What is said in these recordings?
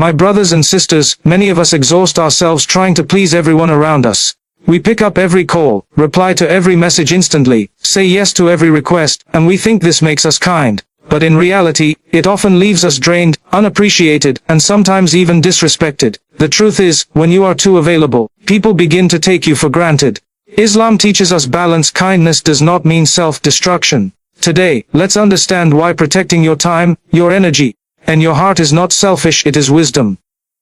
My brothers and sisters, many of us exhaust ourselves trying to please everyone around us. We pick up every call, reply to every message instantly, say yes to every request, and we think this makes us kind. But in reality, it often leaves us drained, unappreciated, and sometimes even disrespected. The truth is, when you are too available, people begin to take you for granted. Islam teaches us balance. Kindness does not mean self-destruction. Today, let's understand why protecting your time, your energy, and your heart is not selfish, it is wisdom.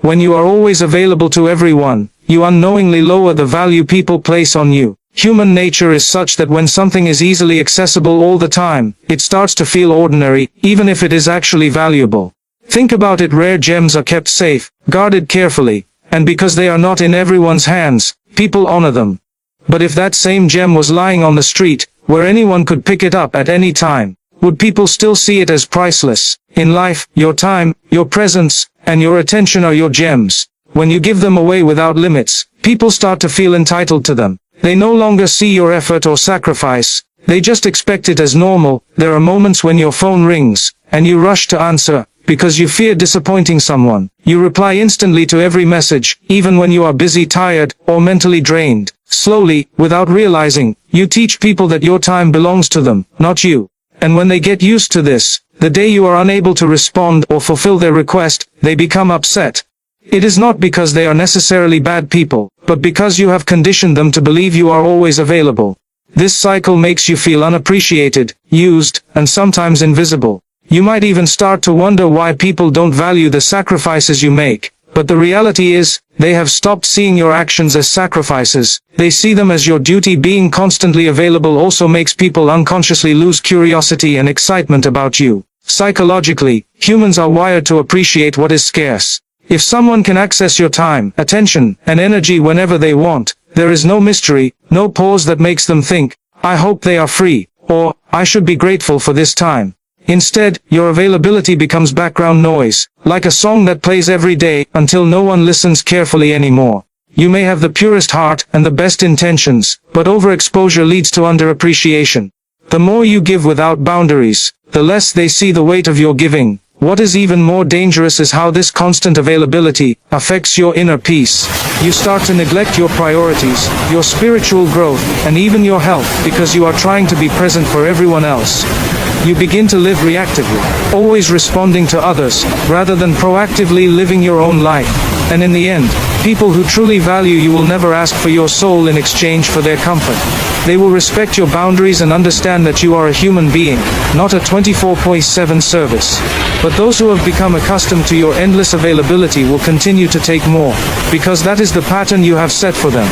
When you are always available to everyone, you unknowingly lower the value people place on you. Human nature is such that when something is easily accessible all the time, it starts to feel ordinary, even if it is actually valuable. Think about it, rare gems are kept safe, guarded carefully, and because they are not in everyone's hands, people honor them. But if that same gem was lying on the street, where anyone could pick it up at any time, would people still see it as priceless? In life, your time, your presence, and your attention are your gems. When you give them away without limits, people start to feel entitled to them. They no longer see your effort or sacrifice. They just expect it as normal. There are moments when your phone rings, and you rush to answer, because you fear disappointing someone. You reply instantly to every message, even when you are busy, tired, or mentally drained. Slowly, without realizing, you teach people that your time belongs to them, not you. And when they get used to this, the day you are unable to respond or fulfill their request, they become upset. It is not because they are necessarily bad people, but because you have conditioned them to believe you are always available. This cycle makes you feel unappreciated, used, and sometimes invisible. You might even start to wonder why people don't value the sacrifices you make. But the reality is, they have stopped seeing your actions as sacrifices. They see them as your duty. Being constantly available also makes people unconsciously lose curiosity and excitement about you. Psychologically, humans are wired to appreciate what is scarce. If someone can access your time, attention, and energy whenever they want, there is no mystery, no pause that makes them think, I hope they are free, or, I should be grateful for this time. Instead, your availability becomes background noise, like a song that plays every day, until no one listens carefully anymore. You may have the purest heart and the best intentions, but overexposure leads to underappreciation. The more you give without boundaries, the less they see the weight of your giving. What is even more dangerous is how this constant availability affects your inner peace. You start to neglect your priorities, your spiritual growth, and even your health, because you are trying to be present for everyone else. You begin to live reactively, always responding to others, rather than proactively living your own life. And in the end, people who truly value you will never ask for your soul in exchange for their comfort. They will respect your boundaries and understand that you are a human being, not a 24/7 service. But those who have become accustomed to your endless availability will continue to take more, because that is the pattern you have set for them.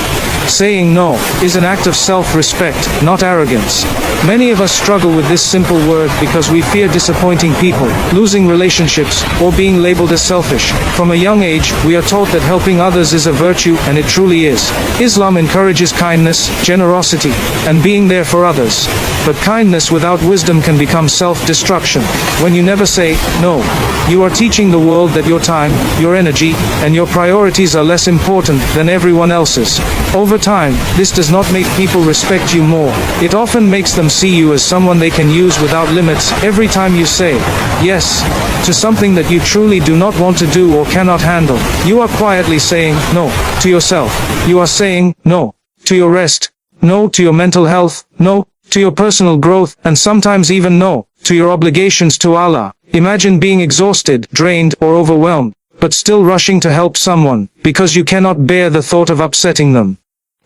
Saying no is an act of self-respect, not arrogance. Many of us struggle with this simple word because we fear disappointing people, losing relationships, or being labeled as selfish. From a young age, we are taught that helping others is a virtue, and it truly is. Islam encourages kindness, generosity, and being there for others. But kindness without wisdom can become self-destruction. When you never say no, you are teaching the world that your time, your energy, and your priorities are less important than everyone else's. Over time, this does not make people respect you more. It often makes them see you as someone they can use without limits. Every time you say yes to something that you truly do not want to do or cannot handle, you are quietly saying no to yourself. You are saying no to your rest, no to your mental health, no to your personal growth, and sometimes even no to your obligations to Allah. Imagine being exhausted, drained, or overwhelmed, but still rushing to help someone, because you cannot bear the thought of upsetting them.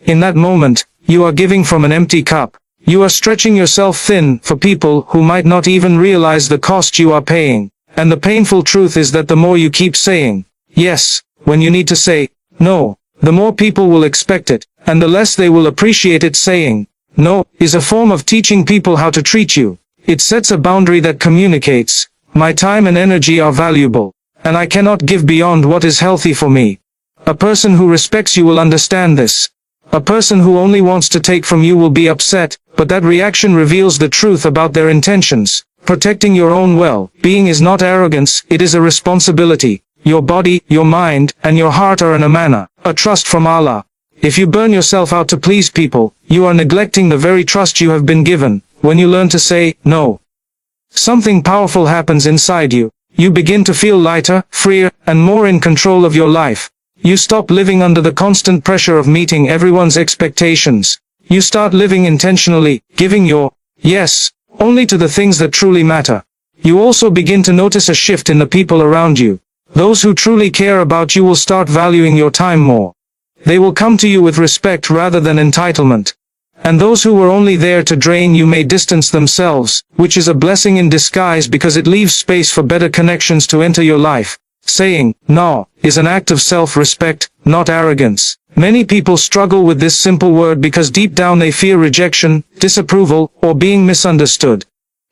In that moment, you are giving from an empty cup. You are stretching yourself thin for people who might not even realize the cost you are paying. And the painful truth is that the more you keep saying yes when you need to say no, the more people will expect it, and the less they will appreciate it. Saying no is a form of teaching people how to treat you. It sets a boundary that communicates, my time and energy are valuable, and I cannot give beyond what is healthy for me. A person who respects you will understand this. A person who only wants to take from you will be upset, but that reaction reveals the truth about their intentions. Protecting your own well-being is not arrogance, it is a responsibility. Your body, your mind, and your heart are an amanah, a trust from Allah. If you burn yourself out to please people, you are neglecting the very trust you have been given. When you learn to say no, something powerful happens inside you. You begin to feel lighter, freer, and more in control of your life. You stop living under the constant pressure of meeting everyone's expectations. You start living intentionally, giving your yes only to the things that truly matter. You also begin to notice a shift in the people around you. Those who truly care about you will start valuing your time more. They will come to you with respect rather than entitlement. And those who were only there to drain you may distance themselves, which is a blessing in disguise because it leaves space for better connections to enter your life. Saying no is an act of self-respect, not arrogance. Many people struggle with this simple word because deep down they fear rejection, disapproval, or being misunderstood.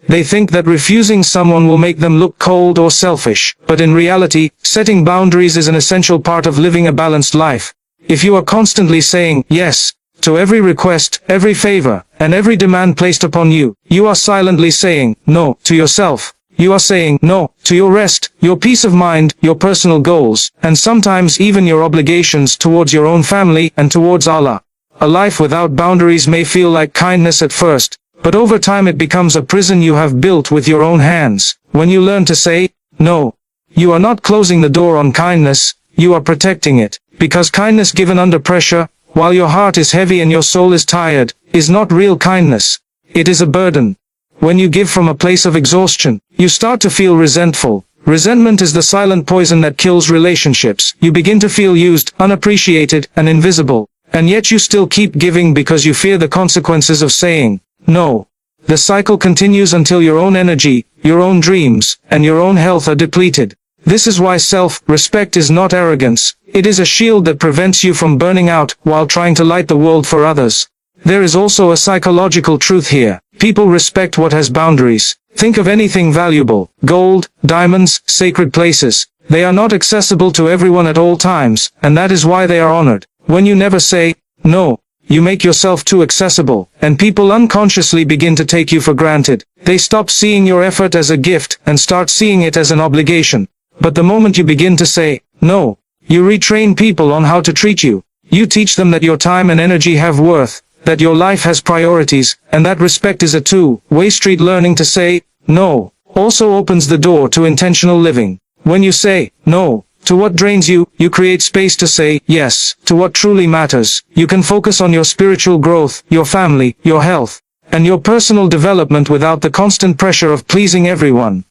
They think that refusing someone will make them look cold or selfish, but in reality, setting boundaries is an essential part of living a balanced life. If you are constantly saying yes to every request, every favor, and every demand placed upon you, you are silently saying no to yourself. You are saying no to your rest, your peace of mind, your personal goals, and sometimes even your obligations towards your own family and towards Allah. A life without boundaries may feel like kindness at first, but over time it becomes a prison you have built with your own hands. When you learn to say no, you are not closing the door on kindness, you are protecting it. Because kindness given under pressure, while your heart is heavy and your soul is tired, is not real kindness. It is a burden. When you give from a place of exhaustion, you start to feel resentful. Resentment is the silent poison that kills relationships. You begin to feel used, unappreciated, and invisible. And yet you still keep giving because you fear the consequences of saying no. The cycle continues until your own energy, your own dreams, and your own health are depleted. This is why self-respect is not arrogance. It is a shield that prevents you from burning out while trying to light the world for others. There is also a psychological truth here. People respect what has boundaries. Think of anything valuable, gold, diamonds, sacred places. They are not accessible to everyone at all times, and that is why they are honored. When you never say no, you make yourself too accessible, and people unconsciously begin to take you for granted. They stop seeing your effort as a gift and start seeing it as an obligation. But the moment you begin to say no, you retrain people on how to treat you. You teach them that your time and energy have worth, that your life has priorities, and that respect is a two-way street. Learning to say no also opens the door to intentional living. When you say no to what drains you, you create space to say yes to what truly matters. You can focus on your spiritual growth, your family, your health, and your personal development without the constant pressure of pleasing everyone.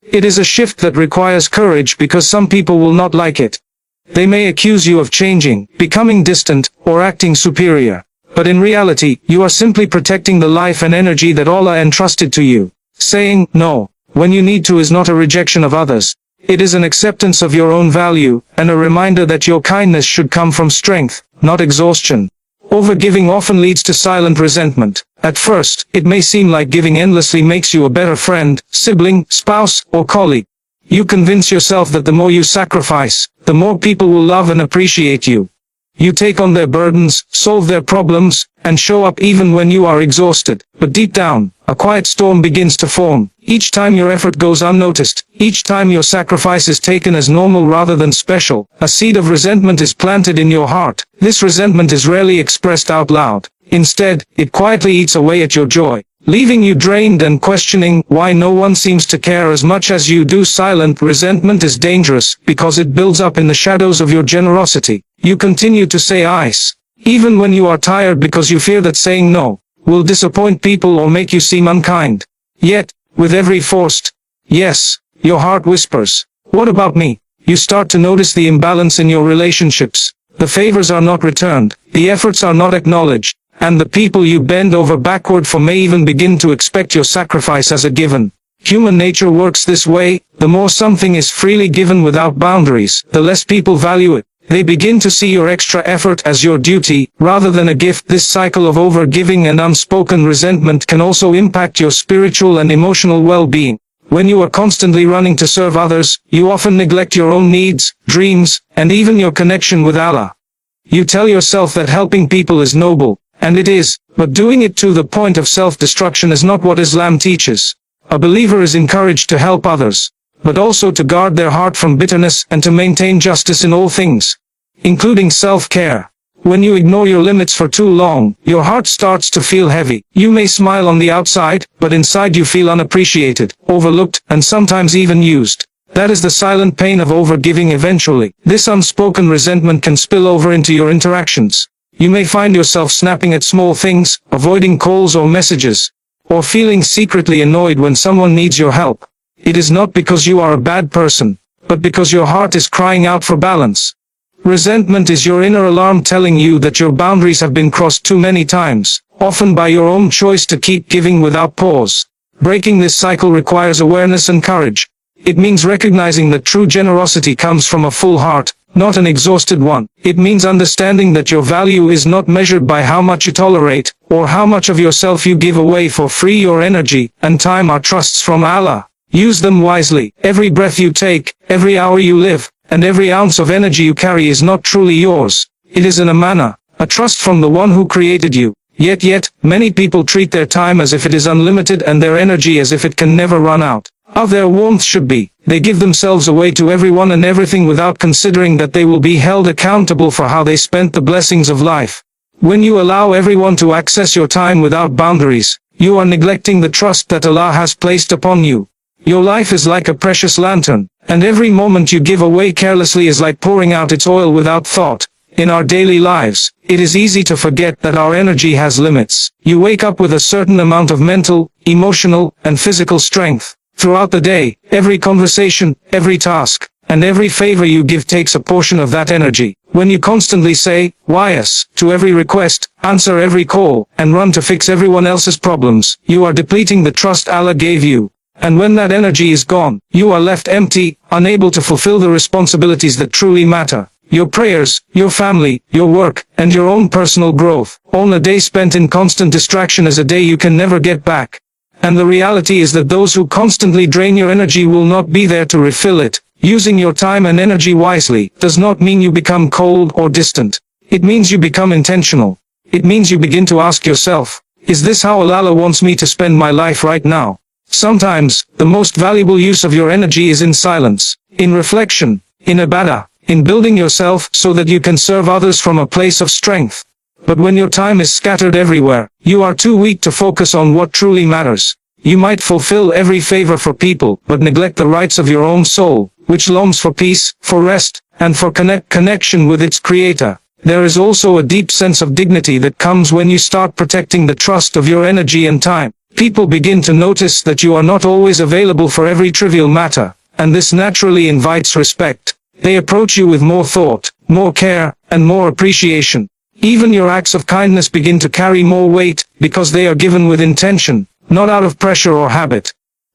It is a shift that requires courage because some people will not like it. They may accuse you of changing, becoming distant, or acting superior. But in reality, you are simply protecting the life and energy that Allah entrusted to you. Saying no when you need to is not a rejection of others. It is an acceptance of your own value, and a reminder that your kindness should come from strength, not exhaustion. Overgiving often leads to silent resentment. At first, it may seem like giving endlessly makes you a better friend, sibling, spouse, or colleague. You convince yourself that the more you sacrifice, the more people will love and appreciate you. You take on their burdens, solve their problems, and show up even when you are exhausted. But deep down, a quiet storm begins to form. Each time your effort goes unnoticed, each time your sacrifice is taken as normal rather than special, a seed of resentment is planted in your heart. This resentment is rarely expressed out loud. Instead, it quietly eats away at your joy, leaving you drained and questioning why no one seems to care as much as you do. Silent resentment is dangerous because it builds up in the shadows of your generosity. You continue to say yes, even when you are tired because you fear that saying no will disappoint people or make you seem unkind. Yet, with every forced yes, your heart whispers, "What about me?" You start to notice the imbalance in your relationships. The favors are not returned, the efforts are not acknowledged, and the people you bend over backward for may even begin to expect your sacrifice as a given. Human nature works this way. The more something is freely given without boundaries, the less people value it. They begin to see your extra effort as your duty, rather than a gift. This cycle of overgiving and unspoken resentment can also impact your spiritual and emotional well-being. When you are constantly running to serve others, you often neglect your own needs, dreams, and even your connection with Allah. You tell yourself that helping people is noble, and it is, but doing it to the point of self-destruction is not what Islam teaches. A believer is encouraged to help others, but also to guard their heart from bitterness and to maintain justice in all things, including self-care. When you ignore your limits for too long, your heart starts to feel heavy. You may smile on the outside, but inside you feel unappreciated, overlooked, and sometimes even used. That is the silent pain of overgiving eventually. This unspoken resentment can spill over into your interactions. You may find yourself snapping at small things, avoiding calls or messages, or feeling secretly annoyed when someone needs your help. It is not because you are a bad person, but because your heart is crying out for balance. Resentment is your inner alarm telling you that your boundaries have been crossed too many times, often by your own choice to keep giving without pause. Breaking this cycle requires awareness and courage. It means recognizing that true generosity comes from a full heart, not an exhausted one. It means understanding that your value is not measured by how much you tolerate, or how much of yourself you give away for free. Your energy and time are trusts from Allah. Use them wisely. Every breath you take, every hour you live, and every ounce of energy you carry is not truly yours. It is an amana, a trust from the one who created you. Yet, many people treat their time as if it is unlimited and their energy as if it can never run out. How their warmth should be. They give themselves away to everyone and everything without considering that they will be held accountable for how they spent the blessings of life. When you allow everyone to access your time without boundaries, you are neglecting the trust that Allah has placed upon you. Your life is like a precious lantern, and every moment you give away carelessly is like pouring out its oil without thought. In our daily lives, it is easy to forget that our energy has limits. You wake up with a certain amount of mental, emotional, and physical strength. Throughout the day, every conversation, every task, and every favor you give takes a portion of that energy. When you constantly say, "Yes," to every request, answer every call, and run to fix everyone else's problems, you are depleting the trust Allah gave you. And when that energy is gone, you are left empty, unable to fulfill the responsibilities that truly matter. Your prayers, your family, your work, and your own personal growth. On a day spent in constant distraction is a day you can never get back. And the reality is that those who constantly drain your energy will not be there to refill it. Using your time and energy wisely does not mean you become cold or distant. It means you become intentional. It means you begin to ask yourself, is this how Allah wants me to spend my life right now? Sometimes, the most valuable use of your energy is in silence, in reflection, in ibadah, in building yourself so that you can serve others from a place of strength. But when your time is scattered everywhere, you are too weak to focus on what truly matters. You might fulfill every favor for people, but neglect the rights of your own soul, which longs for peace, for rest, and for connection with its creator. There is also a deep sense of dignity that comes when you start protecting the trust of your energy and time. People begin to notice that you are not always available for every trivial matter, and this naturally invites respect. They approach you with more thought, more care, and more appreciation. Even your acts of kindness begin to carry more weight, because they are given with intention, not out of pressure or habit.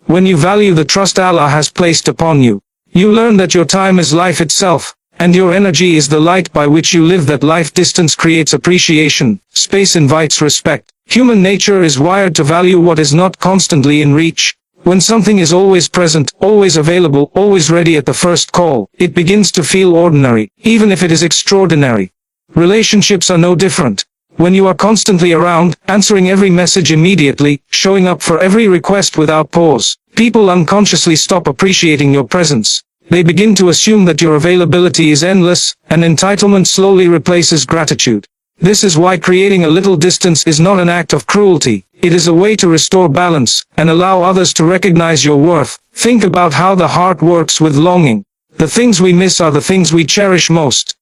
When you value the trust Allah has placed upon you, you learn that your time is life itself, and your energy is the light by which you live. That life distance creates appreciation, space invites respect. Human nature is wired to value what is not constantly in reach. When something is always present, always available, always ready at the first call, it begins to feel ordinary, even if it is extraordinary. Relationships are no different. When you are constantly around, answering every message immediately, showing up for every request without pause, people unconsciously stop appreciating your presence. They begin to assume that your availability is endless, and entitlement slowly replaces gratitude. This is why creating a little distance is not an act of cruelty. It is a way to restore balance, and allow others to recognize your worth. Think about how the heart works with longing. The things we miss are the things we cherish most.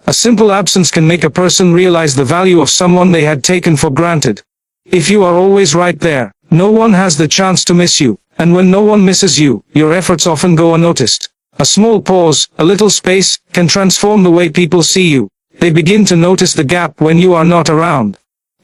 A simple absence can make a person realize the value of someone they had taken for granted. If you are always right there, no one has the chance to miss you, and when no one misses you, your efforts often go unnoticed. A small pause, a little space, can transform the way people see you. They begin to notice the gap when you are not around.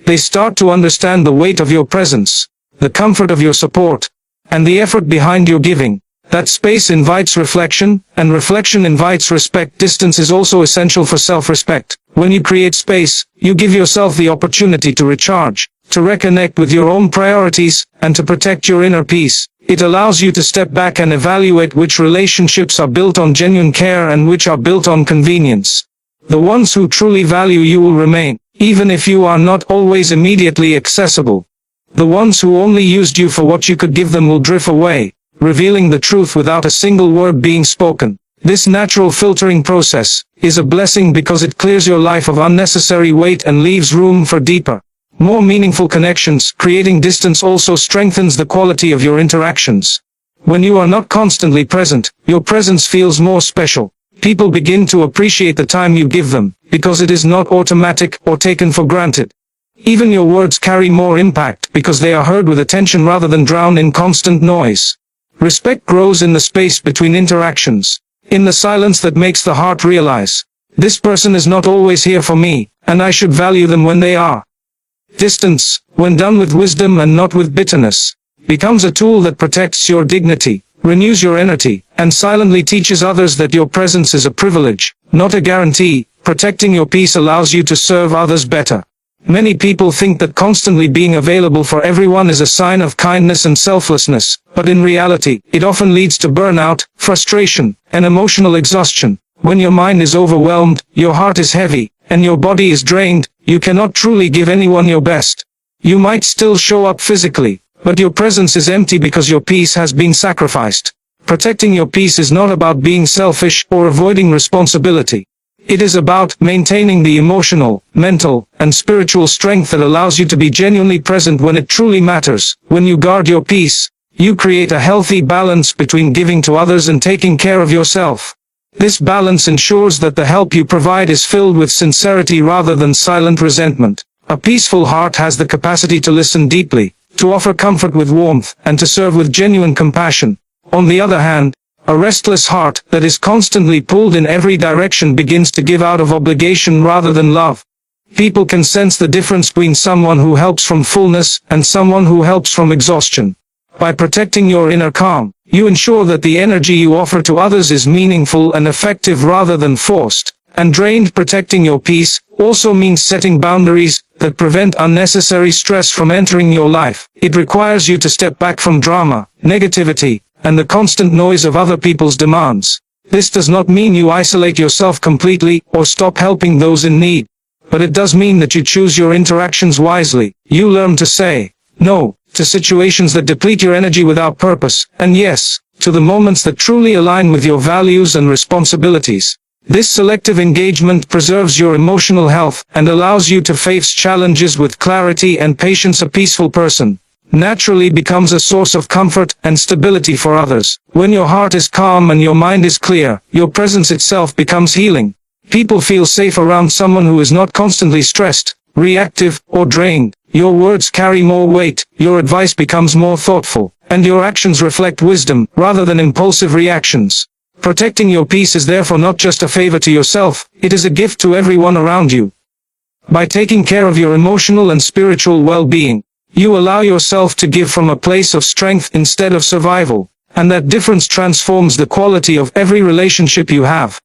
They start to understand the weight of your presence, the comfort of your support, and the effort behind your giving. That space invites reflection, and reflection invites respect. Distance is also essential for self-respect. When you create space, you give yourself the opportunity to recharge, to reconnect with your own priorities, and to protect your inner peace. It allows you to step back and evaluate which relationships are built on genuine care and which are built on convenience. The ones who truly value you will remain, even if you are not always immediately accessible. The ones who only used you for what you could give them will drift away, revealing the truth without a single word being spoken. This natural filtering process is a blessing because it clears your life of unnecessary weight and leaves room for deeper, more meaningful connections. Creating distance also strengthens the quality of your interactions. When you are not constantly present, your presence feels more special. People begin to appreciate the time you give them, because it is not automatic or taken for granted. Even your words carry more impact because they are heard with attention rather than drowned in constant noise. Respect grows in the space between interactions, in the silence that makes the heart realize, this person is not always here for me, and I should value them when they are. Distance, when done with wisdom and not with bitterness, becomes a tool that protects your dignity, renews your energy, and silently teaches others that your presence is a privilege, not a guarantee. Protecting your peace allows you to serve others better. Many people think that constantly being available for everyone is a sign of kindness and selflessness, but in reality, it often leads to burnout, frustration, and emotional exhaustion. When your mind is overwhelmed, your heart is heavy, and your body is drained, you cannot truly give anyone your best. You might still show up physically, but your presence is empty because your peace has been sacrificed. Protecting your peace is not about being selfish or avoiding responsibility. It is about maintaining the emotional, mental, and spiritual strength that allows you to be genuinely present when it truly matters. When you guard your peace, you create a healthy balance between giving to others and taking care of yourself. This balance ensures that the help you provide is filled with sincerity rather than silent resentment. A peaceful heart has the capacity to listen deeply, to offer comfort with warmth, and to serve with genuine compassion. On the other hand, a restless heart that is constantly pulled in every direction begins to give out of obligation rather than love. People can sense the difference between someone who helps from fullness and someone who helps from exhaustion. By protecting your inner calm, you ensure that the energy you offer to others is meaningful and effective rather than forced and drained. Protecting your peace also means setting boundaries that prevent unnecessary stress from entering your life. It requires you to step back from drama, negativity, and the constant noise of other people's demands. This does not mean you isolate yourself completely or stop helping those in need. But it does mean that you choose your interactions wisely. You learn to say no to situations that deplete your energy without purpose, and yes, to the moments that truly align with your values and responsibilities. This selective engagement preserves your emotional health and allows you to face challenges with clarity and patience. A peaceful person naturally becomes a source of comfort and stability for others. When your heart is calm and your mind is clear, your presence itself becomes healing. People feel safe around someone who is not constantly stressed, reactive, or drained. Your words carry more weight, your advice becomes more thoughtful, and your actions reflect wisdom rather than impulsive reactions. Protecting your peace is therefore not just a favor to yourself, it is a gift to everyone around you. By taking care of your emotional and spiritual well-being, you allow yourself to give from a place of strength instead of survival, and that difference transforms the quality of every relationship you have.